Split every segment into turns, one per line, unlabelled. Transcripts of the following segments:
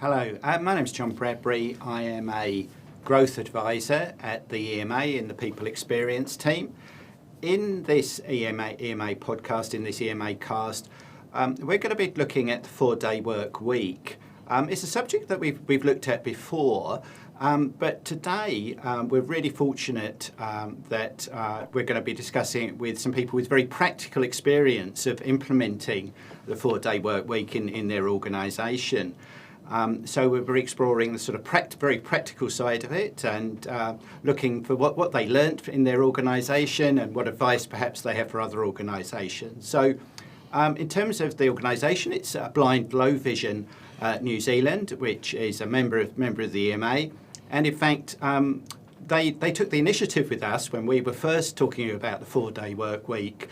Hello, my name's John Bradbury. I am a growth advisor at the EMA in the People Experience team. In this EMA podcast, in this EMAcast, we're going to be looking at the 4-day work week. It's a subject that we've looked at before, but today we're really fortunate that we're going to be discussing it with some people with very practical experience of implementing the 4-day work week in their organisation. So we're exploring the sort of very practical side of it and looking for what they learnt in their organisation and what advice perhaps they have for other organisations. So in terms of the organisation, it's Blind Low Vision New Zealand, which is a member of the EMA. And in fact, they took the initiative with us when we were first talking about the 4-day work week.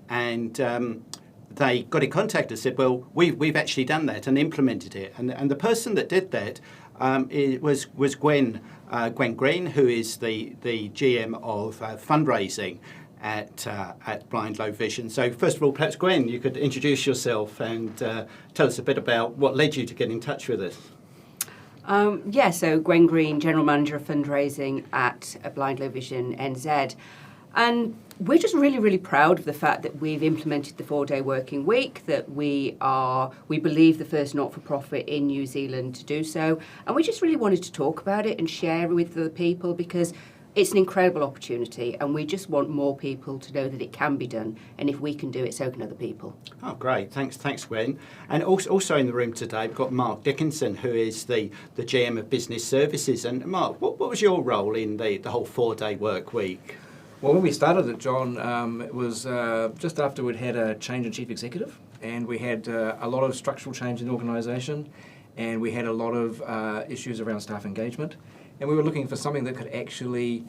And they got in contact and said, well, we've actually done that and implemented it. And the person that did that was Gwen Green, who is the GM of fundraising at Blind Low Vision. So first of all, perhaps Gwen, you could introduce yourself and tell us a bit about what led you to get in touch with us.
So Gwen Green, General Manager of Fundraising at Blind Low Vision NZ. And we're just really, really proud of the fact that we've implemented the 4-day working week, that we believe, the first not-for-profit in New Zealand to do so. And we just really wanted to talk about it and share it with other people because it's an incredible opportunity and we just want more people to know that it can be done. And if we can do it, so can other people.
Oh, great. Thanks, Gwen. And also in the room today, we've got Mark Dickinson, who is the GM of Business Services. And Mark, what was your role in the whole 4-day work week?
Well, when we started it, John, it was just after we'd had a change in chief executive, and we had a lot of structural change in the organisation, and we had a lot of issues around staff engagement, and we were looking for something that could actually,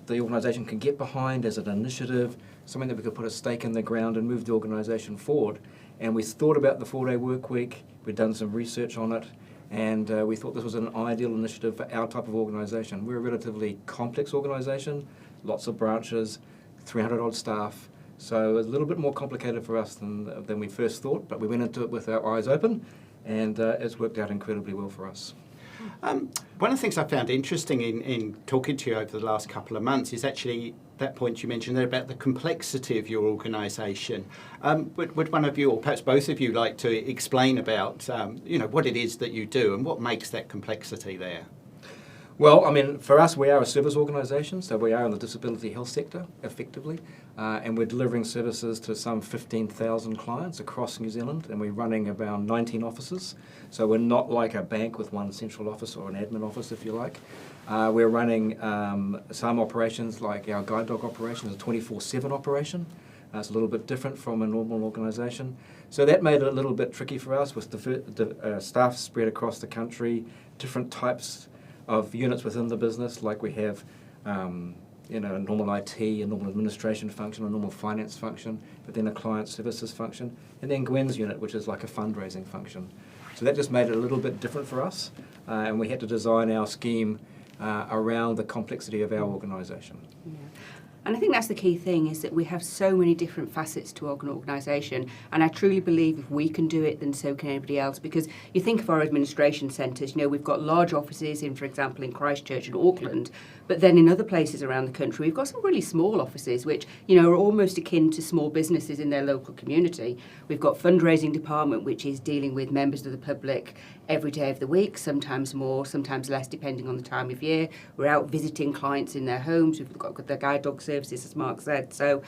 the organisation can get behind as an initiative, something that we could put a stake in the ground and move the organisation forward. And we thought about the 4-day work week, we'd done some research on it, and we thought this was an ideal initiative for our type of organisation. We're a relatively complex organisation. Lots of branches, 300 odd staff, so it was a little bit more complicated for us than we first thought, but we went into it with our eyes open, and it's worked out incredibly well for us.
One of the things I found interesting in talking to you over the last couple of months is actually that point you mentioned there about the complexity of your organisation. Would one of you, or perhaps both of you, like to explain about what it is that you do and what makes that complexity there?
Well, I mean, for us, we are a service organisation, so we are in the disability health sector, effectively, and we're delivering services to some 15,000 clients across New Zealand, and we're running about 19 offices, so we're not like a bank with one central office or an admin office, if you like. We're running some operations, like our guide dog operation is a 24/7 operation. It's a little bit different from a normal organisation. So that made it a little bit tricky for us with the staff spread across the country, different types of units within the business, like we have a normal IT, a normal administration function, a normal finance function, but then a client services function, and then Gwen's unit, which is like a fundraising function. So that just made it a little bit different for us, and we had to design our scheme around the complexity of our organisation.
Yeah. And I think that's the key thing, is that we have so many different facets to our organisation, and I truly believe if we can do it, then so can anybody else. Because you think of our administration centres, we've got large offices in, for example, in Christchurch and Auckland, but then in other places around the country, we've got some really small offices, which, are almost akin to small businesses in their local community. We've got fundraising department, which is dealing with members of the public every day of the week, sometimes more, sometimes less, depending on the time of year. We're out visiting clients in their homes. We've got the guide dog services, as Mark said. So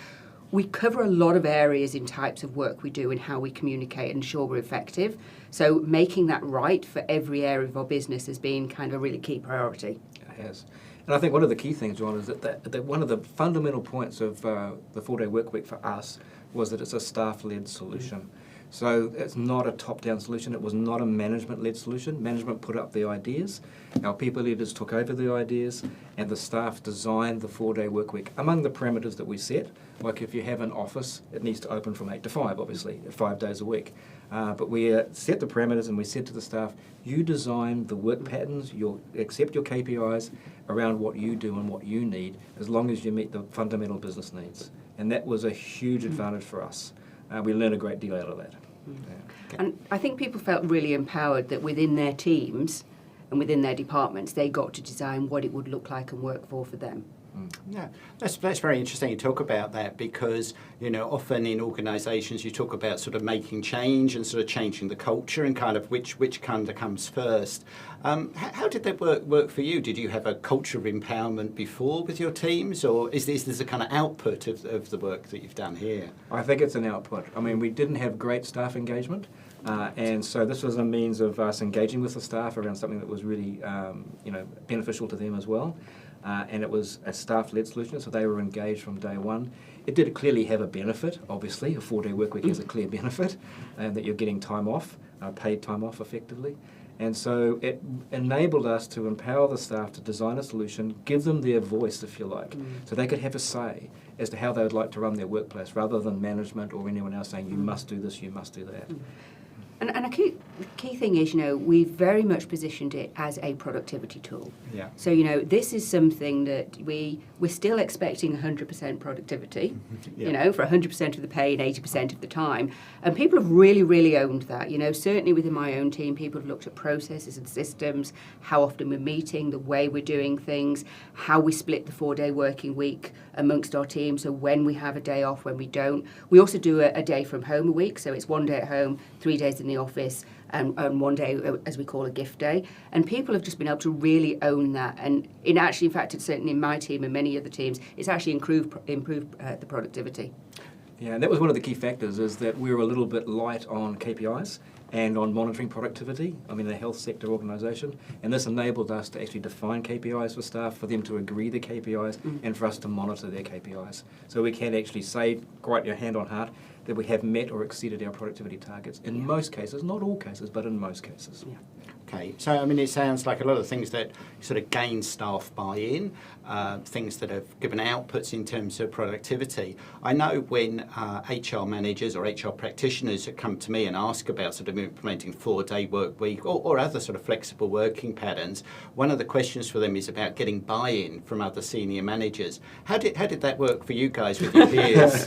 we cover a lot of areas in types of work we do and how we communicate and ensure we're effective. So making that right for every area of our business has been kind of a really key priority.
It has. And I think one of the key things, John, is that one of the fundamental points of the 4-day work week for us was that it's a staff-led solution. So it's not a top-down solution. It was not a management-led solution. Management put up the ideas. Our people leaders took over the ideas, and the staff designed the 4-day work week among the parameters that we set. Like if you have an office, it needs to open from 8 to 5, obviously, 5 days a week. But we set the parameters, and we said to the staff, you design the work patterns, you'll accept your KPIs around what you do and what you need, as long as you meet the fundamental business needs. And that was a huge advantage for us. We learned a great deal out of that. Yeah.
And I think people felt really empowered that within their teams and within their departments, they got to design what it would look like and work for them.
Yeah, that's very interesting you talk about that, because often in organisations you talk about sort of making change and sort of changing the culture and kind of which kind of comes first. How did that work for you? Did you have a culture of empowerment before with your teams, or is this a kind of output of the work that you've done here?
I think it's an output. I mean, we didn't have great staff engagement. And so this was a means of us engaging with the staff around something that was really, beneficial to them as well. And it was a staff-led solution, so they were engaged from day one. It did clearly have a benefit, obviously. A 4-day work week has a clear benefit, that you're getting time off, paid time off effectively. And so it enabled us to empower the staff to design a solution, give them their voice, if you like, so they could have a say as to how they would like to run their workplace, rather than management or anyone else saying, you must do this, you must do that.
And a key thing is, we've very much positioned it as a productivity tool.
Yeah.
So, this is something that we're still expecting 100% productivity,
Yeah.
For 100% of the pay and 80% of the time. And people have really, really owned that. Certainly within my own team, people have looked at processes and systems, how often we're meeting, the way we're doing things, how we split the 4-day working week amongst our team. So when we have a day off, when we don't. We also do a day from home a week. So it's 1 day at home, 3 days in the office, and 1 day, as we call, a gift day. And people have just been able to really own that. And in fact, it's certainly in my team and many other teams, it's actually improved the productivity.
Yeah, and that was one of the key factors, is that we were a little bit light on KPIs and on monitoring productivity. I mean, a health sector organisation, and this enabled us to actually define KPIs for staff, for them to agree the KPIs, and for us to monitor their KPIs. So we can actually say, quite your hand on heart, that we have met or exceeded our productivity targets in most cases, not all cases, but in most cases.
Yeah.
Okay, so I mean, it sounds like a lot of things that sort of gain staff buy-in, things that have given outputs in terms of productivity. I know when HR managers or HR practitioners come to me and ask about sort of implementing 4-day work week or other sort of flexible working patterns, one of the questions for them is about getting buy-in from other senior managers. How did that work for you guys with your peers?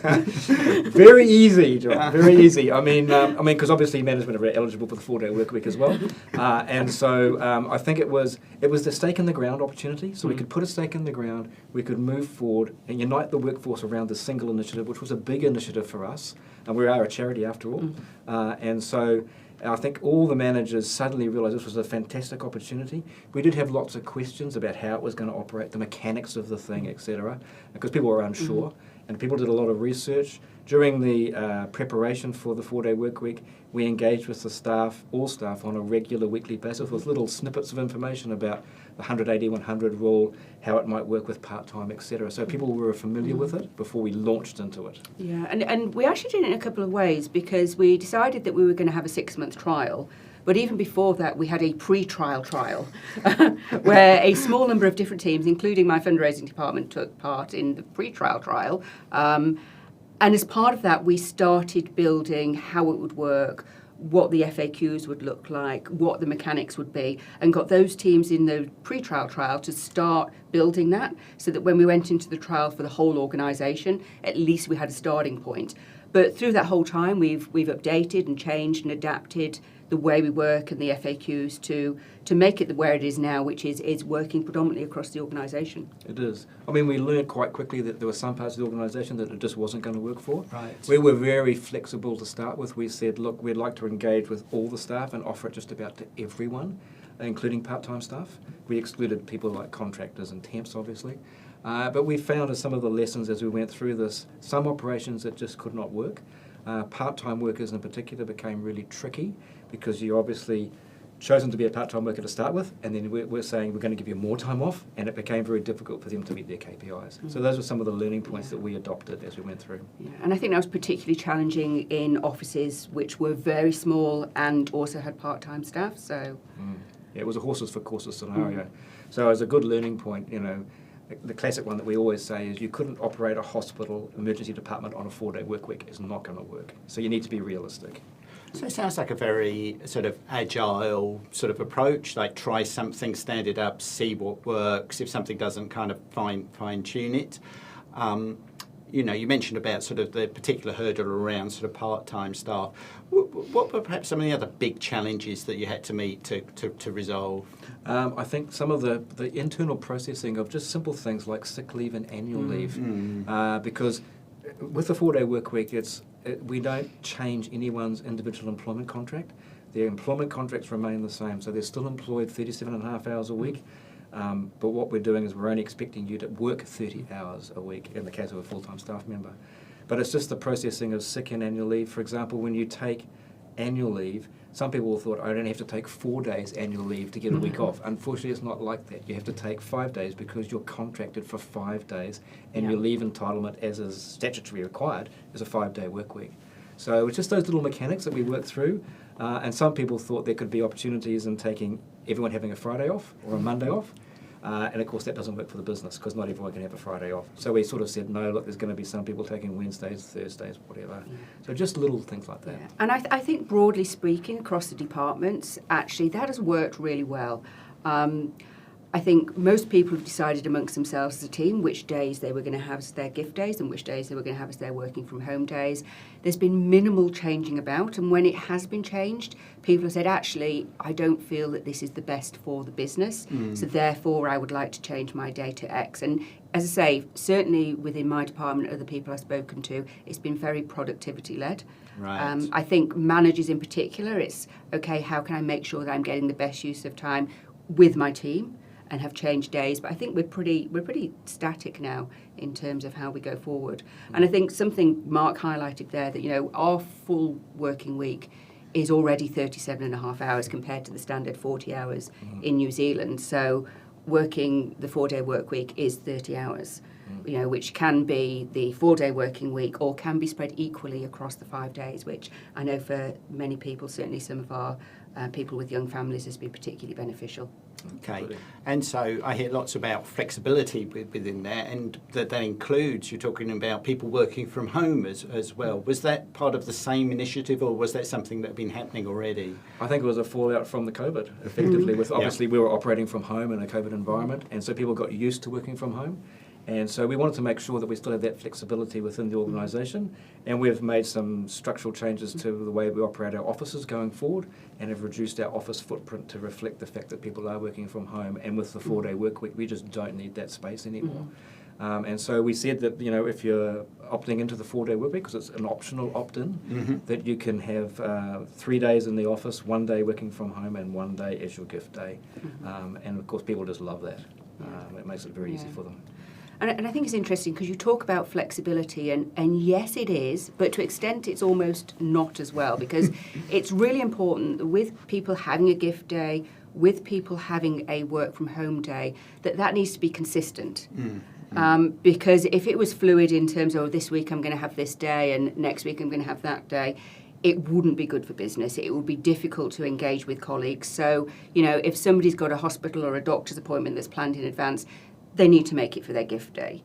Very easy, John. Very easy. I mean, because obviously management are eligible for the 4-day work week as well. And so I think it was the stake in the ground opportunity. So we could put a stake in the ground, we could move forward and unite the workforce around this single initiative, which was a big initiative for us. And we are a charity after all. And so I think all the managers suddenly realised this was a fantastic opportunity. We did have lots of questions about how it was going to operate, the mechanics of the thing, etc., because people were unsure. And people did a lot of research. During the preparation for the 4-day work week, we engaged with the staff, all staff, on a regular weekly basis with little snippets of information about the 180-100 rule, how it might work with part-time, etc. So people were familiar with it before we launched into it.
Yeah, and we actually did it in a couple of ways, because we decided that we were going to have a 6-month trial. But even before that, we had a pre-trial trial where a small number of different teams, including my fundraising department, took part in the pre-trial trial. And as part of that, we started building how it would work, what the FAQs would look like, what the mechanics would be, and got those teams in the pre-trial trial to start building that, so that when we went into the trial for the whole organisation, at least we had a starting point. But through that whole time, we've updated and changed and adapted the way we work and the FAQs to make it where it is now, which is working predominantly across the organisation.
It is. I mean, we learned quite quickly that there were some parts of the organisation that it just wasn't going to work for.
Right.
We were very flexible to start with. We said, look, we'd like to engage with all the staff and offer it just about to everyone, including part-time staff. We excluded people like contractors and temps, obviously. But we found as some of the lessons as we went through this, some operations that just could not work. Part-time workers in particular became really tricky, because you obviously chosen to be a part-time worker to start with, and then we're saying we're going to give you more time off, and it became very difficult for them to meet their KPIs. So those were some of the learning points that we adopted as we went through.
Yeah, and I think that was particularly challenging in offices which were very small and also had part-time staff. So
yeah, it was a horses for courses scenario. So as a good learning point, the classic one that we always say is you couldn't operate a hospital emergency department on a 4-day work week. It's not going to work. So you need to be realistic.
So it sounds like a very sort of agile sort of approach, like try something, stand it up, see what works. If something doesn't, kind of fine-tune it. You mentioned about sort of the particular hurdle around sort of part-time staff. What were perhaps some of the other big challenges that you had to meet to resolve?
I think some of the internal processing of just simple things like sick leave and annual leave, because with the 4-day work week, we don't change anyone's individual employment contract. Their employment contracts remain the same, so they're still employed 37 and a half hours a week. But what we're doing is we're only expecting you to work 30 hours a week in the case of a full-time staff member. But it's just the processing of sick and annual leave. For example, when you take annual leave, some people thought, I only have to take 4 days annual leave to get a week off. Unfortunately, it's not like that. You have to take 5 days because you're contracted for 5 days, and your leave entitlement, as is statutorily required, is a 5-day work week. So it's just those little mechanics that we work through. And some people thought there could be opportunities in taking everyone having a Friday off or a Monday off. And of course that doesn't work for the business because not everyone can have a Friday off. So we sort of said, no, look, there's going to be some people taking Wednesdays, Thursdays, whatever. So just little things like that.
Yeah. And I think broadly speaking across the departments, actually that has worked really well. I think most people have decided amongst themselves as a team which days they were going to have as their gift days and which days they were going to have as their working from home days. There's been minimal changing about, and when it has been changed, people have said, actually, I don't feel that this is the best for the business, so therefore I would like to change my day to X. And as I say, certainly within my department, other people I've spoken to, it's been very productivity-led.
Right.
I think managers in particular, it's, okay, how can I make sure that I'm getting the best use of time with my team? And have changed days, but I think we're pretty static now in terms of how we go forward. And I think something Mark highlighted there, that our full working week is already 37 and a half hours compared to the standard 40 hours in New Zealand. So working the 4-day work week is 30 hours, which can be the 4-day working week or can be spread equally across the 5 days, which I know for many people, certainly some of our people with young families, has been particularly beneficial.
Okay, and so I hear lots about flexibility within there, and that includes, you're talking about people working from home as well. Was that part of the same initiative, or was that something that had been happening already?
I think it was a fallout from the COVID, effectively. With obviously we were operating from home in a COVID environment, and so people got used to working from home. And so we wanted to make sure that we still have that flexibility within the organisation, and we've made some structural changes to the way we operate our offices going forward, and have reduced our office footprint to reflect the fact that people are working from home. And with the 4-day work week, we just don't need that space anymore. And so we said that if you're opting into the 4-day work week, because it's an optional opt-in, that you can have 3 days in the office, 1 day working from home, and 1 day as your gift day. And of course, people just love that. It makes it very easy for them.
And I think it's interesting because you talk about flexibility, and yes, it is, but to an extent it's almost not as well, because it's really important that with people having a gift day, with people having a work from home day, that needs to be consistent. Because if it was fluid in terms of this week I'm going to have this day and next week I'm going to have that day, it wouldn't be good for business. It would be difficult to engage with colleagues. So, if somebody's got a hospital or a doctor's appointment that's planned in advance, they need to make it for their gift day.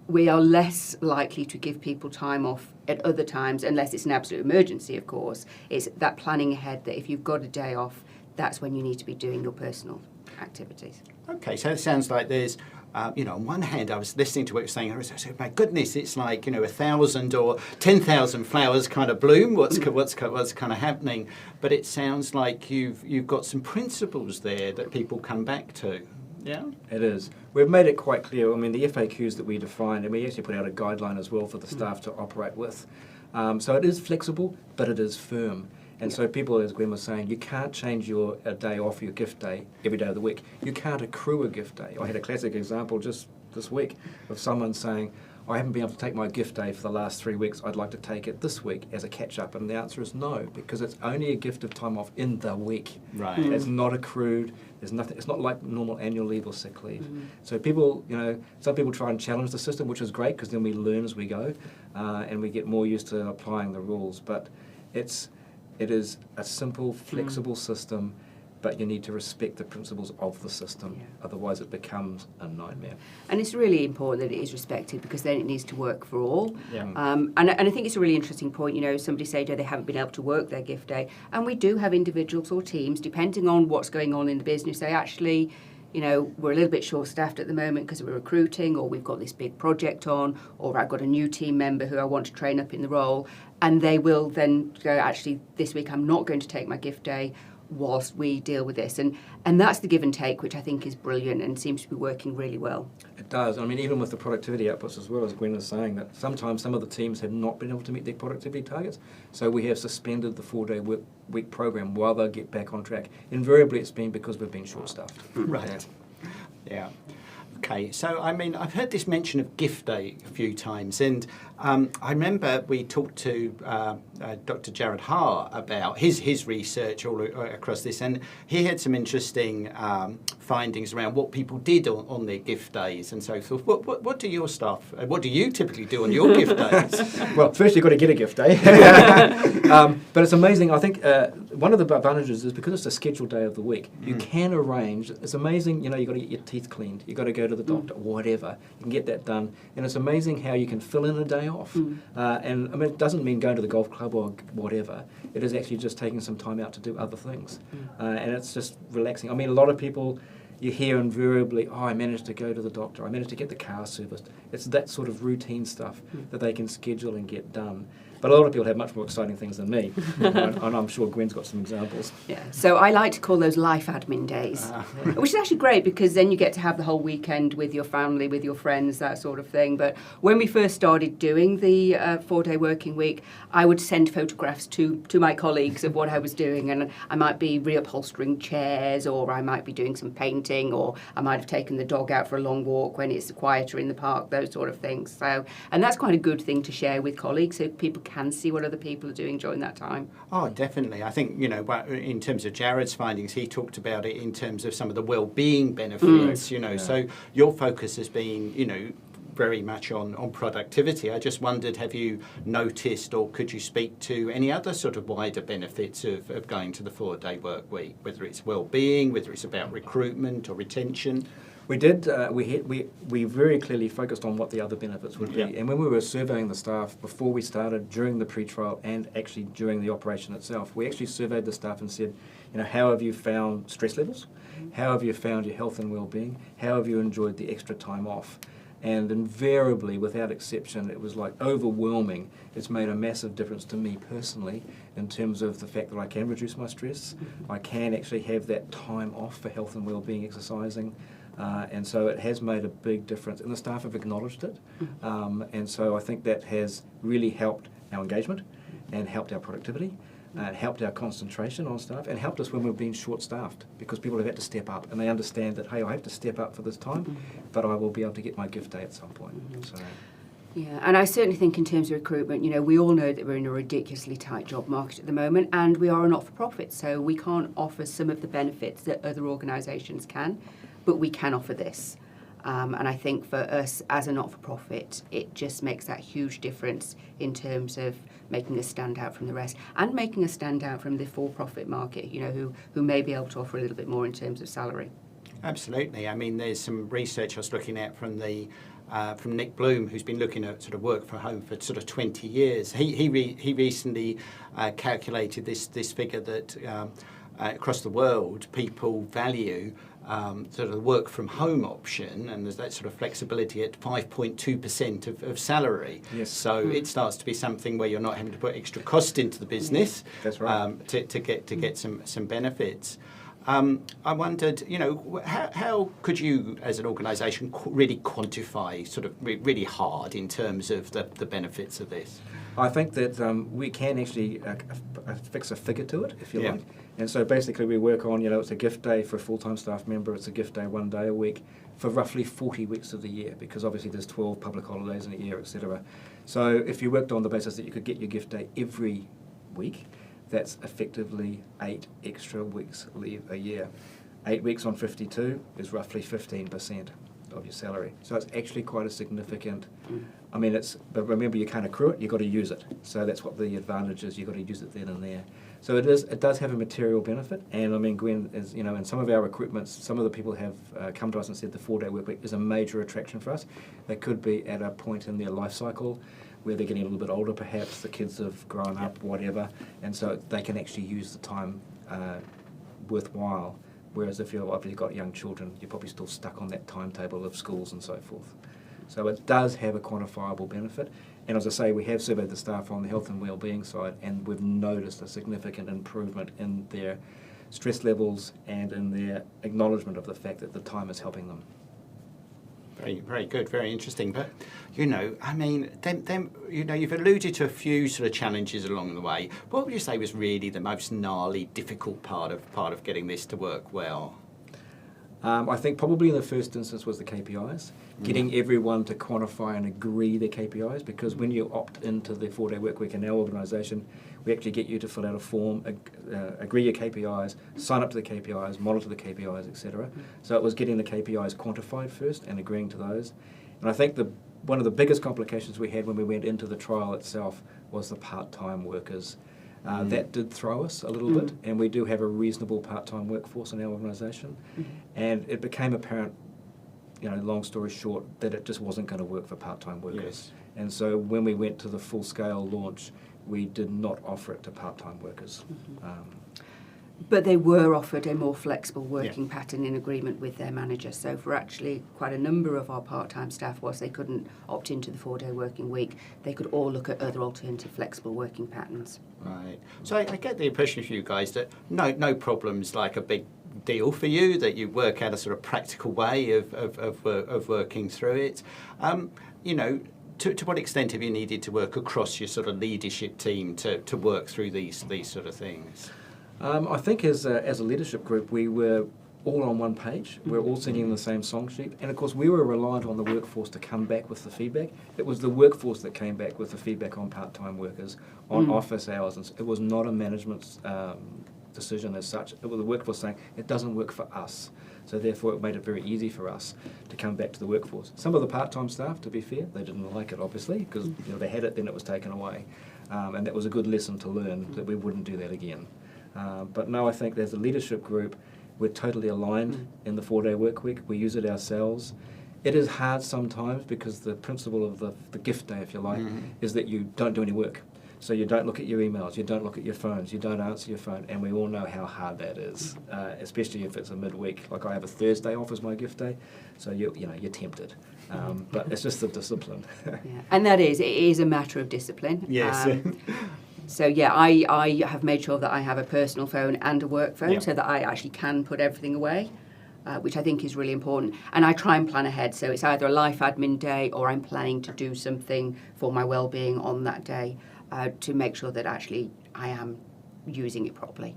We are less likely to give people time off at other times, unless it's an absolute emergency, of course. It's that planning ahead, that if you've got a day off, that's when you need to be doing your personal activities.
Okay, so it sounds like there's, on one hand, I was listening to what you were saying, I said, my goodness, it's like, 1,000 or 10,000 flowers kind of bloom, what's kind of happening. But it sounds like you've got some principles there that people come back to. Yeah,
it is. We've made it quite clear. I mean, the FAQs that we defined, and we actually put out a guideline as well for the staff to operate with. So it is flexible, but it is firm. And so people, as Gwen was saying, you can't change your day off, your gift day, every day of the week. You can't accrue a gift day. I had a classic example just this week of someone saying, I haven't been able to take my gift day for the last 3 weeks. I'd like to take it this week as a catch-up. And the answer is no, because it's only a gift of time off in the week.
Right.
It's not accrued. There's nothing. It's not like normal annual leave or sick leave. So people, some people try and challenge the system, which is great because then we learn as we go, and we get more used to applying the rules. But it is a simple, flexible system, but you need to respect the principles of the system. Otherwise it becomes a nightmare.
And it's really important that it is respected, because then it needs to work for all.
Yeah.
And I think it's a really interesting point. Somebody said they haven't been able to work their gift day, and we do have individuals or teams, depending on what's going on in the business, say actually, you know, we're a little bit short-staffed at the moment because we're recruiting, or we've got this big project on, or I've got a new team member who I want to train up in the role, and they will then go, actually, this week I'm not going to take my gift day whilst we deal with this. And that's the give and take, which I think is brilliant and seems to be working really well.
It does. I mean, even with the productivity outputs as well, as Gwen was saying, that sometimes some of the teams have not been able to meet their productivity targets. So we have suspended the 4-day week program while they get back on track. Invariably, it's been because we've been short-staffed.
Right. Yeah. Okay, so I mean, I've heard this mention of gift day a few times, and I remember we talked to Dr. Jared Haar about his research all across this, and he had some interesting findings around what people did on their gift days and so forth. What do your staff? What do you typically do on your gift days?
Well, first you've got to get a gift day. But it's amazing. I think one of the advantages is because it's a scheduled day of the week, you can arrange. It's amazing. You know, you've got to get your teeth cleaned. You've got to go to the doctor, whatever. You can get that done. And it's amazing how you can fill in a day off. And I mean, it doesn't mean going to the golf club or whatever. It is actually just taking some time out to do other things. And it's just relaxing. I mean, a lot of people, you hear invariably, oh, I managed to go to the doctor. I managed to get the car serviced. It's that sort of routine stuff that they can schedule and get done. But a lot of people have much more exciting things than me, and I'm sure Gwen's got some examples.
Yeah, so I like to call those life admin days, which is actually great because then you get to have the whole weekend with your family, with your friends, that sort of thing. But when we first started doing the 4-day working week, I would send photographs to my colleagues of what I was doing, and I might be reupholstering chairs, or I might be doing some painting, or I might have taken the dog out for a long walk when it's quieter in the park, those sort of things. So, and that's quite a good thing to share with colleagues so people can see what other people are doing during that time.
Oh, definitely. I think, you know, in terms of Jared's findings, he talked about it in terms of some of the well-being benefits, you know. So your focus has been, you know, very much on productivity. I just wondered, have you noticed, or could you speak to any other sort of wider benefits of going to the 4-day work week, whether it's well-being, whether it's about recruitment or retention?
We did. We very clearly focused on what the other benefits would be.
Yeah.
And when we were surveying the staff before we started, during the pre-trial, and actually during the operation itself, we actually surveyed the staff and said, you know, how have you found stress levels? How have you found your health and well-being? How have you enjoyed the extra time off? And invariably, without exception, it was like overwhelming. It's made a massive difference to me personally in terms of the fact that I can reduce my stress. I can actually have that time off for health and well-being, exercising. And so it has made a big difference, and the staff have acknowledged it. And so I think that has really helped our engagement and helped our productivity, and helped our concentration on staff, and helped us when we've been short-staffed, because people have had to step up, and they understand that, hey, I have to step up for this time, but I will be able to get my gift day at some point. So.
Yeah, and I certainly think in terms of recruitment, you know, we all know that we're in a ridiculously tight job market at the moment, and we are a not-for-profit, so we can't offer some of the benefits that other organisations can, but we can offer this. And I think for us as a not-for-profit, it just makes that huge difference in terms of making us stand out from the rest, and making us stand out from the for-profit market, you know, who may be able to offer a little bit more in terms of salary.
Absolutely. I mean, there's some research I was looking at from Nick Bloom, who's been looking at sort of work from home for sort of 20 years. He recently calculated this figure that across the world people value sort of the work from home option, and there's that sort of flexibility at 5.2% of salary.
Yes.
So it starts to be something where you're not having to put extra cost into the business.
That's right.
To get some benefits. I wondered, you know, how could you, as an organisation, really quantify sort of really hard in terms of the benefits of this?
I think that we can actually fix a figure to it, if you like. And so basically we work on, you know, it's a gift day for a full-time staff member, it's a gift day 1 day a week for roughly 40 weeks of the year, because obviously there's 12 public holidays in a year, etc. So if you worked on the basis that you could get your gift day every week, that's effectively 8 extra weeks leave a year. 8 weeks on 52 is roughly 15% of your salary. So it's actually quite a significant, I mean, but remember, you can't accrue it, you've got to use it. So that's what the advantage is, you've got to use it then and there. So it does have a material benefit, and I mean, Gwen, is, you know, in some of our recruitments, some of the people have come to us and said the 4-day work week is a major attraction for us. They could be at a point in their life cycle where they're getting a little bit older perhaps, the kids have grown up, whatever, and so they can actually use the time worthwhile Whereas if you've got young children, you're probably still stuck on that timetable of schools and so forth. So it does have a quantifiable benefit. And as I say, we have surveyed the staff on the health and wellbeing side, and we've noticed a significant improvement in their stress levels and in their acknowledgement of the fact that the time is helping them.
Very, very good, very interesting. But, I mean, you've alluded to a few sort of challenges along the way. What would you say was really the most gnarly, difficult part of getting this to work well?
I think probably in the first instance was the KPIs, getting everyone to quantify and agree their KPIs, because when you opt into the 4-day work week in our organisation, we actually get you to fill out a form, agree your KPIs, sign up to the KPIs, monitor the KPIs, etc. So it was getting the KPIs quantified first and agreeing to those. And I think one of the biggest complications we had when we went into the trial itself was the part-time workers. That did throw us a little bit, and we do have a reasonable part-time workforce in our organisation. And it became apparent, long story short, that it just wasn't going to work for part-time workers.
Yes.
And so when we went to the full-scale launch, we did not offer it to part-time workers.
But they were offered a more flexible working pattern in agreement with their manager. So for actually quite a number of our part-time staff, whilst they couldn't opt into the 4-day working week, they could all look at other alternative flexible working patterns.
Right. So I get the impression from you guys that no problem's like a big deal for you, that you work out a sort of practical way of working through it. To what extent have you needed to work across your sort of leadership team to work through these sort of things?
I think as a leadership group, we were all on one page. We're all singing the same song sheet. And of course, we were reliant on the workforce to come back with the feedback. It was the workforce that came back with the feedback on part-time workers, on office hours. And it was not a management decision as such. It was the workforce saying, it doesn't work for us. So therefore, it made it very easy for us to come back to the workforce. Some of the part-time staff, to be fair, they didn't like it, obviously, because they had it, then it was taken away. And that was a good lesson to learn, that we wouldn't do that again. But no, I think as a leadership group, we're totally aligned in the 4-day work week. We use it ourselves. It is hard sometimes because the principle of the gift day, if you like, is that you don't do any work. So you don't look at your emails, you don't look at your phones, you don't answer your phone, and we all know how hard that is, especially if it's a midweek. Like I have a Thursday off as my gift day, so you're tempted. But it's just the discipline.
And it is a matter of discipline.
Yes.
So I have made sure that I have a personal phone and a work phone so that I actually can put everything away, which I think is really important. And I try and plan ahead. So it's either a life admin day or I'm planning to do something for my well-being on that day to make sure that actually I am using it properly.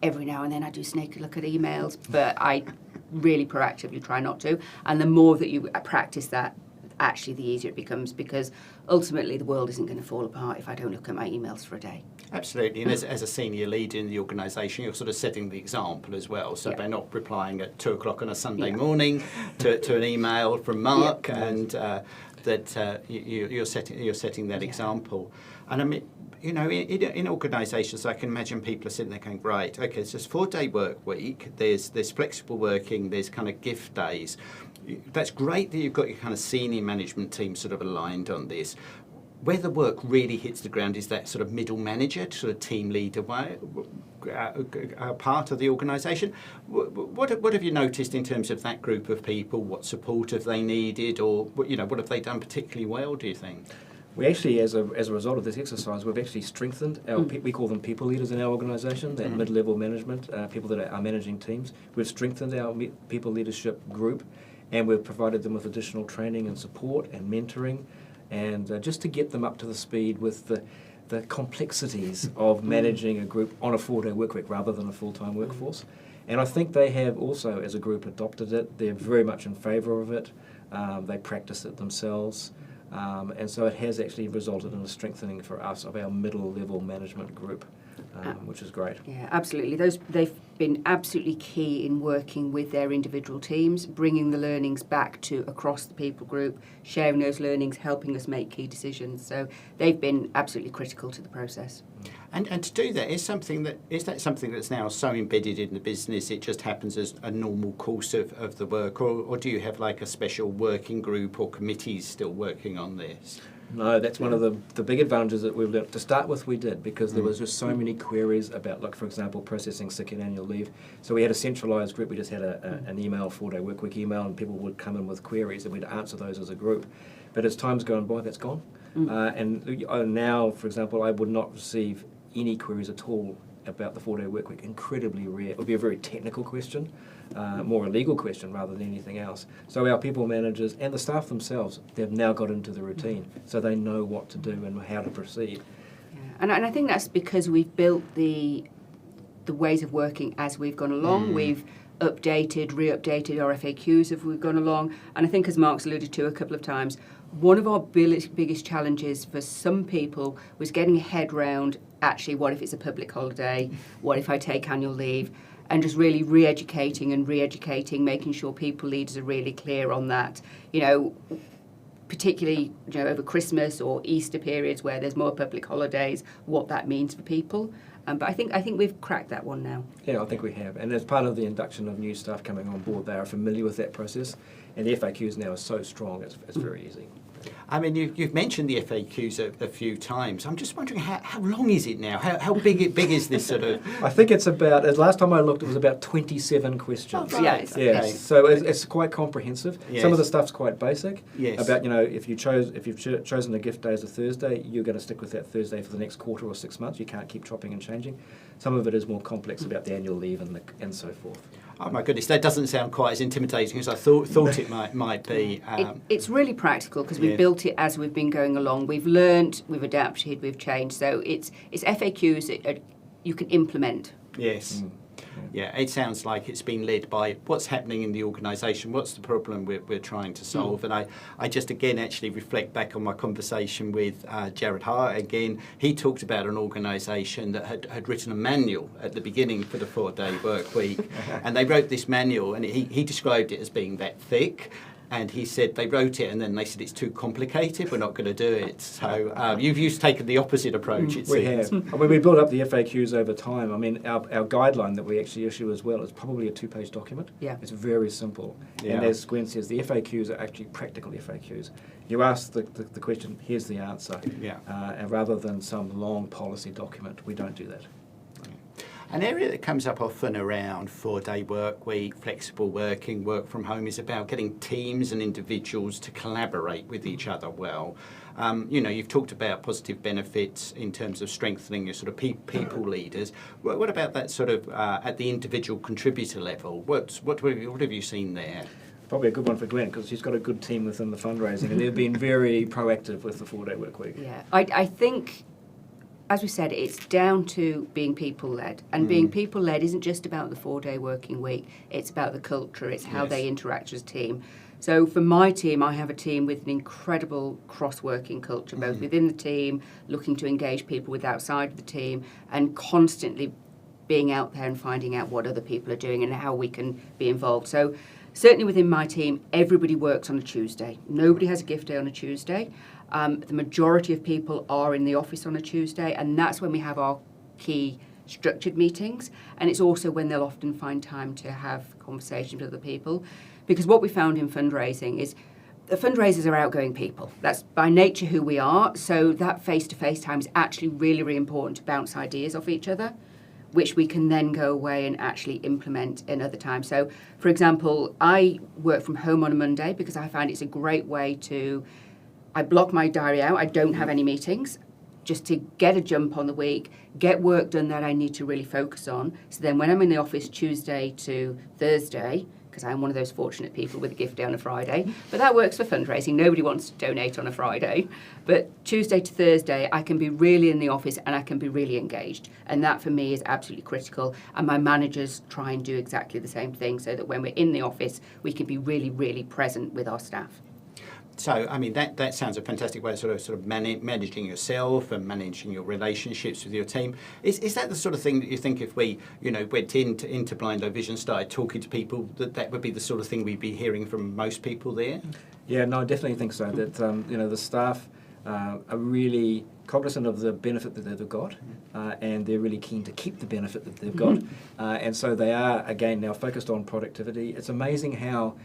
Every now and then I do sneak a look at emails, but I really proactively try not to. And the more that you practice that, actually the easier it becomes, because ultimately the world isn't going to fall apart if I don't look at my emails for a day.
Absolutely, and as a senior leader in the organisation, you're sort of setting the example as well. So they're not replying at 2 o'clock on a Sunday morning to an email from Mark, and that you're setting that example. And I mean, in organisations, I can imagine people are sitting there going, right, okay, it's just 4-day work week. There's flexible working. There's kind of gift days. That's great that you've got your kind of senior management team sort of aligned on this. Where the work really hits the ground is that sort of middle manager, sort of team leader part of the organisation. What have you noticed in terms of that group of people? What support have they needed, or what have they done particularly well, do you think?
We actually, as a result of this exercise, we've actually strengthened our, we call them people leaders in our organisation, that mid-level management, people that are managing teams. We've strengthened our people leadership group, and we've provided them with additional training and support and mentoring, and just to get them up to the speed with the complexities of managing a group on a 4-day work week rather than a full-time workforce. And I think they have also, as a group, adopted it. They're very much in favour of it. They practice it themselves. And so it has actually resulted in a strengthening for us of our middle-level management group, which is great.
Yeah, absolutely. They've been absolutely key in working with their individual teams, bringing the learnings back to across the people group, sharing those learnings, helping us make key decisions. So they've been absolutely critical to the process.
And to do that, is that something that's now so embedded in the business it just happens as a normal course of the work, or do you have like a special working group or committees still working on this?
No, that's one of the big advantages that we've learned. To start with, we did, because there was just so many queries about, like, for example, processing sick and annual leave. So we had a centralised group. We just had an email, 4-day workweek email, and people would come in with queries, and we'd answer those as a group. But as time's gone by, that's gone. And now, for example, I would not receive any queries at all about the 4-day workweek. Incredibly rare. It would be a very technical question, more a legal question rather than anything else. So our people managers and the staff themselves, they've now got into the routine, so they know what to do and how to proceed.
Yeah. And I think that's because we've built the ways of working as we've gone along. We've updated, re-updated our FAQs as we've gone along. And I think, as Mark's alluded to a couple of times, one of our biggest challenges for some people was getting a head round, actually, what if it's a public holiday? What if I take annual leave? And just really re-educating, making sure people leaders are really clear on that. You know, particularly over Christmas or Easter periods where there's more public holidays, what that means for people. But I think we've cracked that one now.
Yeah, I think we have. And as part of the induction of new staff coming on board, they are familiar with that process. And the FAQs now are so strong, it's very easy.
I mean, you've mentioned the FAQs a few times. I'm just wondering, how long is it now? How big is this sort of...
I think it's about, as last time I looked, it was about 27 questions.
Oh, right.
Yeah,
Okay.
So it's quite comprehensive.
Yes.
Some of the stuff's quite basic.
Yes.
About, if you've chosen a gift day as a Thursday, you're going to stick with that Thursday for the next quarter or 6 months. You can't keep chopping and changing. Some of it is more complex about the annual leave and so forth.
Oh my goodness, that doesn't sound quite as intimidating as I thought it might be.
It's really practical because we've built it as we've been going along. We've learned, we've adapted, we've changed. So it's FAQs that you can implement.
Yes. Yeah, it sounds like it's been led by what's happening in the organisation, what's the problem we're trying to solve. And I just, again, actually reflect back on my conversation with Jared Hart. Again, he talked about an organisation that had written a manual at the beginning for the 4-day work week. And they wrote this manual, and he described it as being that thick. And he said they wrote it and then they said it's too complicated, we're not going to do it. So you've taken the opposite approach, it
We
seems.
have. I mean, we built up the FAQs over time. I mean, our guideline that we actually issue as well is probably a 2-page document.
Yeah.
It's very simple.
Yeah.
And as Gwen says, the FAQs are actually practical FAQs. You ask the question, here's the answer.
Yeah.
And rather than some long policy document, we don't do that.
An area that comes up often around 4-day work week, flexible working, work from home is about getting teams and individuals to collaborate with each other well. You've talked about positive benefits in terms of strengthening your sort of people leaders. What about that sort of at the individual contributor level? What have you seen there?
Probably a good one for Gwen because she's got a good team within the fundraising and they've been very proactive with the 4-day work week.
Yeah, I think, as we said, it's down to being people-led. And being people-led isn't just about the 4-day working week. It's about the culture. It's how they interact as a team. So for my team, I have a team with an incredible cross-working culture, both within the team, looking to engage people with outside of the team, and constantly being out there and finding out what other people are doing and how we can be involved. So certainly within my team, everybody works on a Tuesday. Nobody has a gift day on a Tuesday. The majority of people are in the office on a Tuesday, and that's when we have our key structured meetings. And it's also when they'll often find time to have conversations with other people. Because what we found in fundraising is the fundraisers are outgoing people. That's by nature who we are. So that face-to-face time is actually really, really important to bounce ideas off each other, which we can then go away and actually implement in other times. So, for example, I work from home on a Monday because I find it's a great way to... I block my diary out. I don't have any meetings, just to get a jump on the week, get work done that I need to really focus on. So then when I'm in the office Tuesday to Thursday, because I'm one of those fortunate people with a gift day on a Friday, but that works for fundraising. Nobody wants to donate on a Friday. But Tuesday to Thursday, I can be really in the office and I can be really engaged. And that for me is absolutely critical. And my managers try and do exactly the same thing so that when we're in the office, we can be really, really present with our staff.
So, I mean, that sounds a fantastic way of sort of managing yourself and managing your relationships with your team. Is that the sort of thing that you think if we, went into Blind Low Vision, started talking to people, that would be the sort of thing we'd be hearing from most people there?
Yeah, no, I definitely think so. That, the staff are really cognizant of the benefit that they've got and they're really keen to keep the benefit that they've got. And so they are, again, now focused on productivity. It's amazing how,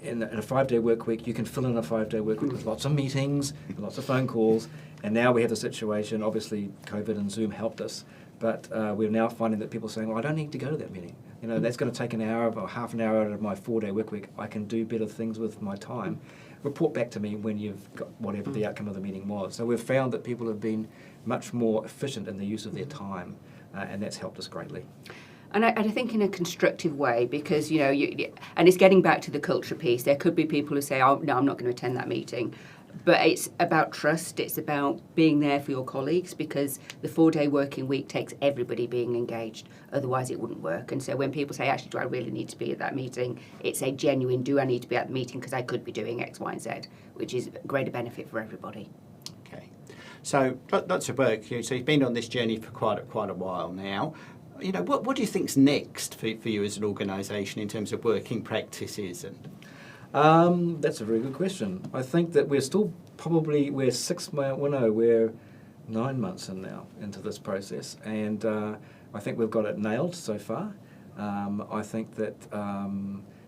in a 5-day work week, you can fill in a 5-day work week with lots of meetings, and lots of phone calls, and now we have the situation, obviously COVID and Zoom helped us, but we're now finding that people are saying, well, I don't need to go to that meeting. You know, that's going to take an hour or half an hour out of my 4-day work week. I can do better things with my time. Report back to me when you've got whatever the outcome of the meeting was. So we've found that people have been much more efficient in the use of their time, and that's helped us greatly.
And I think in a constructive way, because, you know, and it's getting back to the culture piece. There could be people who say, oh, no, I'm not going to attend that meeting. But it's about trust. It's about being there for your colleagues, because the 4-day working week takes everybody being engaged. Otherwise, it wouldn't work. And so when people say, actually, do I really need to be at that meeting? It's a genuine, do I need to be at the meeting because I could be doing X, Y, and Z, which is a greater benefit for everybody.
Okay. So lots of work. So you've been on this journey for quite a while now. You know, what do you think's next for you as an organisation in terms of working practices? And
That's a very good question. I think that we're still probably, we're 9 months in now into this process, and I think we've got it nailed so far. I think that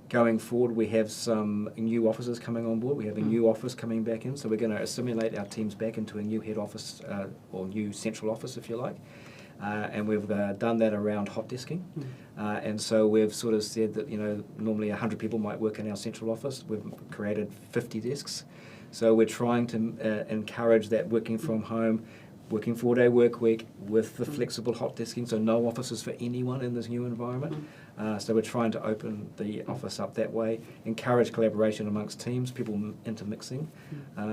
going forward we have some new officers coming on board. We have a new office coming back in, so we're going to assimilate our teams back into a new head office or new central office, if you like. And we've done that around hot desking. And so we've sort of said that, you know, normally 100 people might work in our central office. We've created 50 desks. So we're trying to encourage that working from home, working 4-day work week with the flexible hot desking, so no offices for anyone in this new environment. So we're trying to open the office up that way, encourage collaboration amongst teams, people intermixing.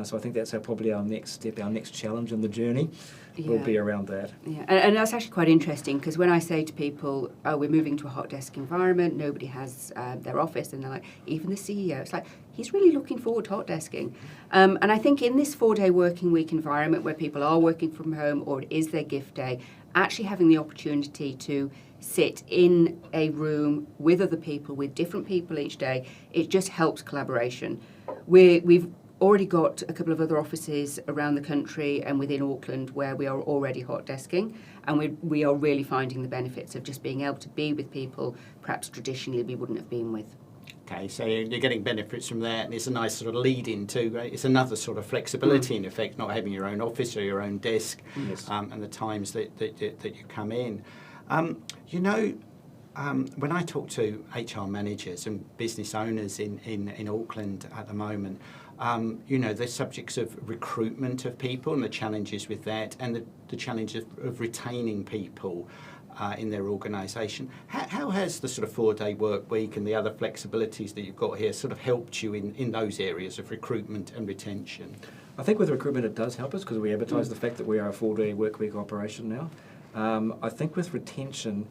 So I think that's probably our next step, our next challenge in the journey will be around that.
Yeah, and that's actually quite interesting, because when I say to people, oh, we're moving to a hot desk environment, nobody has their office, and they're like, even the CEO, it's like, he's really looking forward to hot desking. And I think in this 4-day working week environment where people are working from home or it is their gift day, actually having the opportunity to sit in a room with other people, with different people each day, it just helps collaboration. We've already got a couple of other offices around the country and within Auckland where we are already hot desking, and we are really finding the benefits of just being able to be with people perhaps traditionally we wouldn't have been with.
Okay, so you're getting benefits from that, and it's a nice sort of lead into, right? It's another sort of flexibility in effect, not having your own office or your own desk, and the times that you come in. You know, when I talk to HR managers and business owners in Auckland at the moment, you know, the subjects of recruitment of people and the challenges with that, and the challenge of retaining people in their organisation. How has the sort of 4-day work week and the other flexibilities that you've got here sort of helped you in those areas of recruitment and retention?
I think with recruitment it does help us because we advertise the fact that we are a 4-day work week operation now. I think with retention,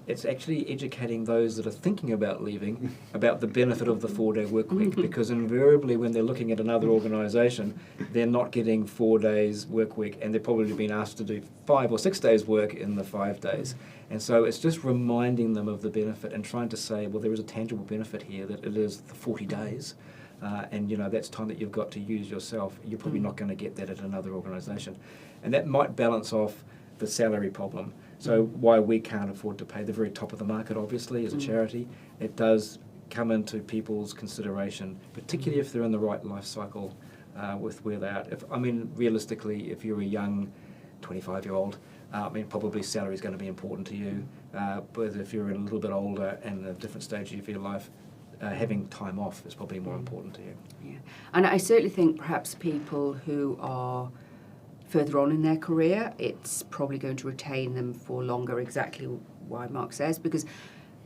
it's actually educating those that are thinking about leaving about the benefit of the 4-day work week, because invariably when they're looking at another organisation, they're not getting 4 days work week, and they're probably being asked to do 5 or 6 days work in the 5 days. And so it's just reminding them of the benefit and trying to say, well, there is a tangible benefit here, that it is the 40 days. And, you know, that's time that you've got to use yourself. You're probably not going to get that at another organisation. And that might balance off the salary problem. So why we can't afford to pay the very top of the market, obviously, as a charity, it does come into people's consideration, particularly if they're in the right life cycle with where they're at. Realistically, if you're a young 25-year-old, probably salary is going to be important to you. But if you're a little bit older and a different stage of your life, having time off is probably more important to you.
Yeah, and I certainly think perhaps people who are further on in their career, it's probably going to retain them for longer, exactly why Mark says, because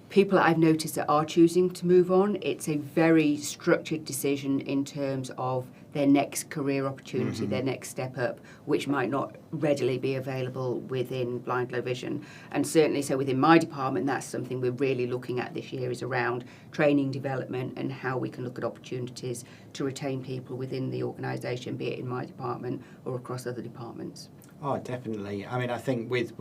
people I've noticed that are choosing to move on, it's a very structured decision in terms of their next career opportunity, their next step up, which might not readily be available within blind low vision. And certainly so within my department, that's something we're really looking at this year, is around training development and how we can look at opportunities to retain people within the organisation, be it in my department or across other departments.
Oh, definitely. I think with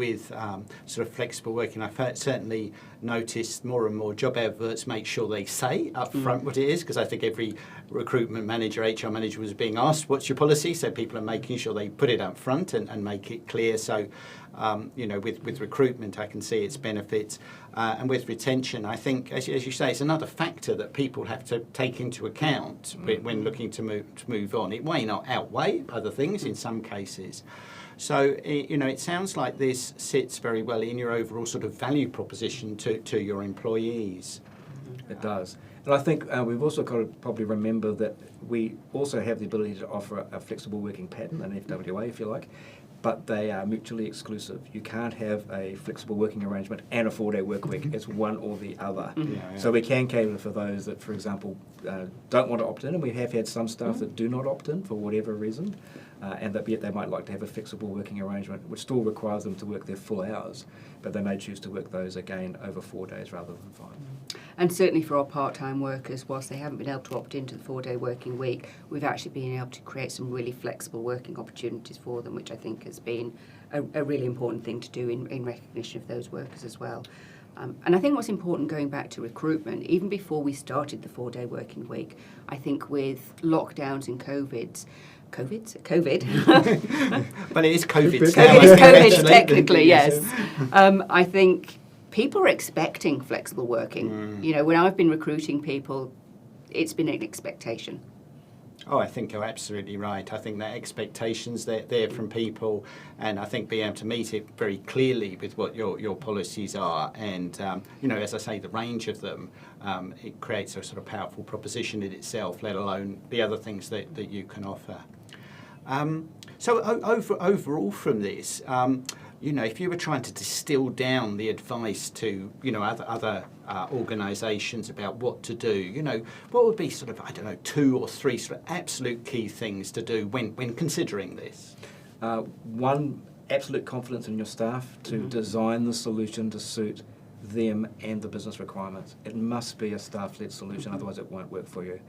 sort of flexible working, I've certainly noticed more and more job adverts make sure they say up front what it is, because I think every recruitment manager, HR manager was being asked, what's your policy? So people are making sure they put it up front and make it clear. So, with recruitment, I can see its benefits. And with retention, I think, as you say, it's another factor that people have to take into account when looking to move on. It may not outweigh other things in some cases. So, it sounds like this sits very well in your overall sort of value proposition to your employees.
It does. And I think we've also got to probably remember that we also have the ability to offer a flexible working pattern, an FWA if you like, but they are mutually exclusive. You can't have a flexible working arrangement and a 4-day work week. It's one or the other. So we can cater for those that, for example, don't want to opt in, and we have had some staff that do not opt in for whatever reason, and that yet they might like to have a flexible working arrangement, which still requires them to work their full hours, but they may choose to work those again over 4 days rather than 5.
And certainly for our part-time workers, whilst they haven't been able to opt into the 4-day working week, we've actually been able to create some really flexible working opportunities for them, which I think has been a really important thing to do in recognition of those workers as well. And I think what's important, going back to recruitment, even before we started the 4-day working week, I think with lockdowns and COVID.
But it is COVID.
It is COVID technically, yes. I think people are expecting flexible working. When I've been recruiting people, it's been an expectation.
Oh, I think you're absolutely right. I think that expectations there from people, and I think being able to meet it very clearly with what your policies are, and as I say, the range of them, it creates a sort of powerful proposition in itself, let alone the other things that you can offer. So overall from this, if you were trying to distill down the advice to, other organisations about what to do, what would be sort of, 2 or 3 sort of absolute key things to do when considering this?
One, absolute confidence in your staff to design the solution to suit them and the business requirements. It must be a staff-led solution, otherwise it won't work for you.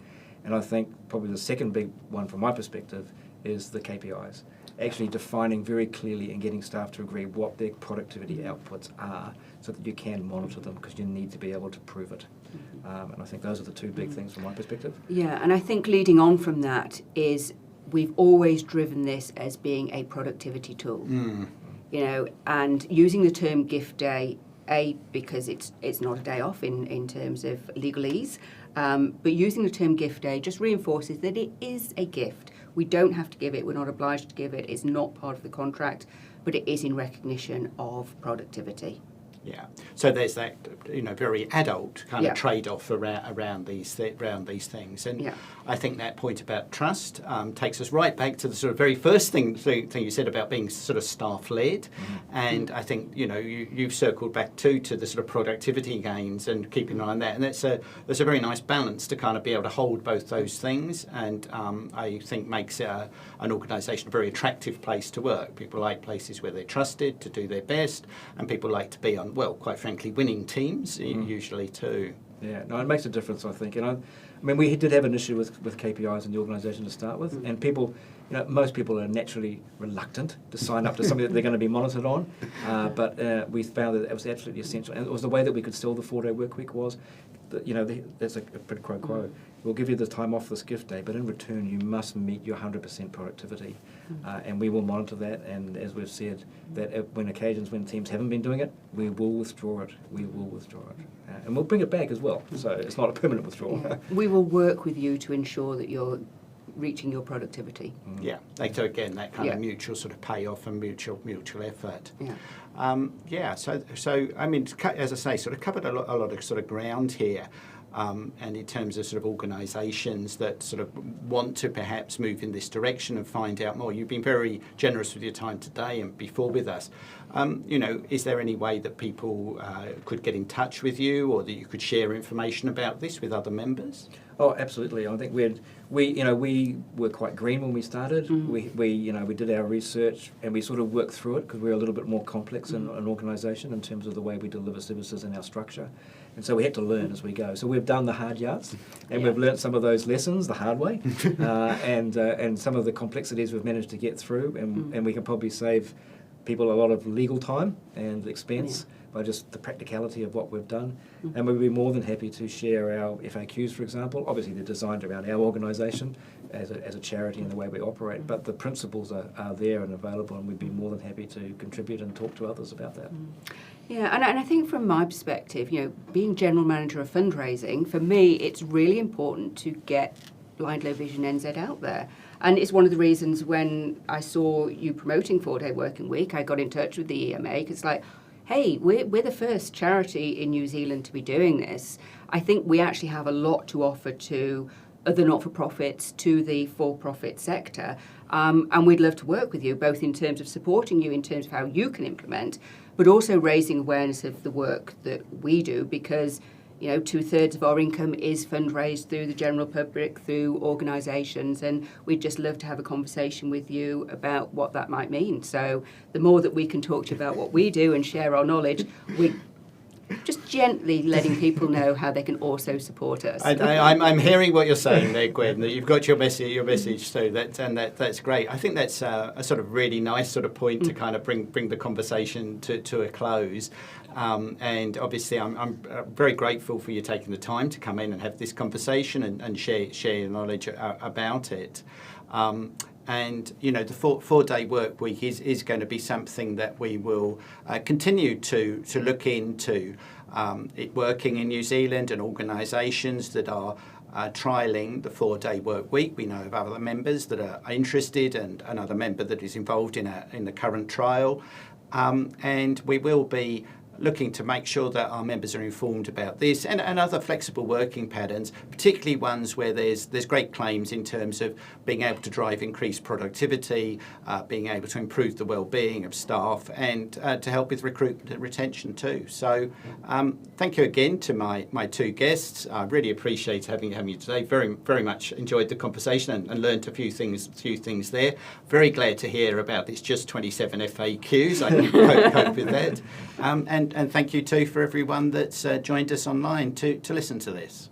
And I think probably the second big one from my perspective is the KPIs. Actually defining very clearly and getting staff to agree what their productivity outputs are so that you can monitor them, because you need to be able to prove it. And I think those are the 2 big things from my perspective.
Yeah, and I think leading on from that is we've always driven this as being a productivity tool. And using the term gift day, because it's not a day off in terms of legalese, but using the term gift day just reinforces that it is a gift. We don't have to give it, we're not obliged to give it, it's not part of the contract, but it is in recognition of productivity.
Yeah, so there's that, very adult kind of trade-off around these things, and I think that point about trust takes us right back to the sort of very first thing you said about being sort of staff-led, and I think you've circled back to the sort of productivity gains and keeping an eye on that, and that's a very nice balance to kind of be able to hold both those things, and I think makes an organisation a very attractive place to work. People like places where they're trusted to do their best, and people like to be on, well, quite frankly, winning teams usually too.
Yeah, no, it makes a difference, I think. And I mean, we did have an issue with KPIs in the organisation to start with, and people, most people are naturally reluctant to sign up to something that they're going to be monitored on, but we found that it was absolutely essential. And it was the way that we could sell the 4-day work week was, that's a quid pro quo. We'll give you the time off this gift day, but in return you must meet your 100% productivity. And we will monitor that, and as we've said, that when teams haven't been doing it, we will withdraw it. And we'll bring it back as well, so it's not a permanent withdrawal.
We will work with you to ensure that you're reaching your productivity.
Yeah, so again, that kind of mutual sort of payoff and mutual effort. So I mean, as I say, sort of covered a lot of sort of ground here. And in terms of sort of organisations that sort of want to perhaps move in this direction and find out more. You've been very generous with your time today and before with us. Is there any way that people could get in touch with you, or that you could share information about this with other members?
Oh, absolutely. I think we were quite green when we started. We did our research and we sort of worked through it because we're a little bit more complex in an organisation in terms of the way we deliver services and our structure. And so we had to learn as we go. So we've done the hard yards, and we've learnt some of those lessons the hard way, and some of the complexities we've managed to get through, and we can probably save people a lot of legal time and expense by just the practicality of what we've done. And we'd be more than happy to share our FAQs, for example. Obviously, they're designed around our organisation as a charity and the way we operate, but the principles are there and available, and we'd be more than happy to contribute and talk to others about that.
Yeah, and I think from my perspective, being general manager of fundraising, for me, it's really important to get Blind Low Vision NZ out there. And it's one of the reasons when I saw you promoting 4-day working week, I got in touch with the EMA, because hey, we're the first charity in New Zealand to be doing this. I think we actually have a lot to offer to the not-for-profits, to the for-profit sector. And we'd love to work with you, both in terms of supporting you in terms of how you can implement, but also raising awareness of the work that we do, because 2/3 of our income is fundraised through the general public, through organisations, and we'd just love to have a conversation with you about what that might mean. So the more that we can talk to you about what we do and share our knowledge, we just gently letting people know how they can also support us.
I'm hearing what you're saying there, Gwen, that you've got your message too, that's great. I think that's a sort of really nice sort of point to kind of bring the conversation to a close. And obviously I'm very grateful for you taking the time to come in and have this conversation and share your knowledge about it. And the 4-day work week is going to be something that we will continue to look into. It working in New Zealand and organisations that are trialling the 4-day work week. We know of other members that are interested and another member that is involved in the current trial. And we will be looking to make sure that our members are informed about this and other flexible working patterns, particularly ones where there's great claims in terms of being able to drive increased productivity, being able to improve the well-being of staff, and to help with recruitment and retention too. So thank you again to my two guests. I really appreciate having you today. Very, very much enjoyed the conversation and learnt a few things there. Very glad to hear about this just 27 FAQs. I can cope with that. And thank you too for everyone that's joined us online to listen to this.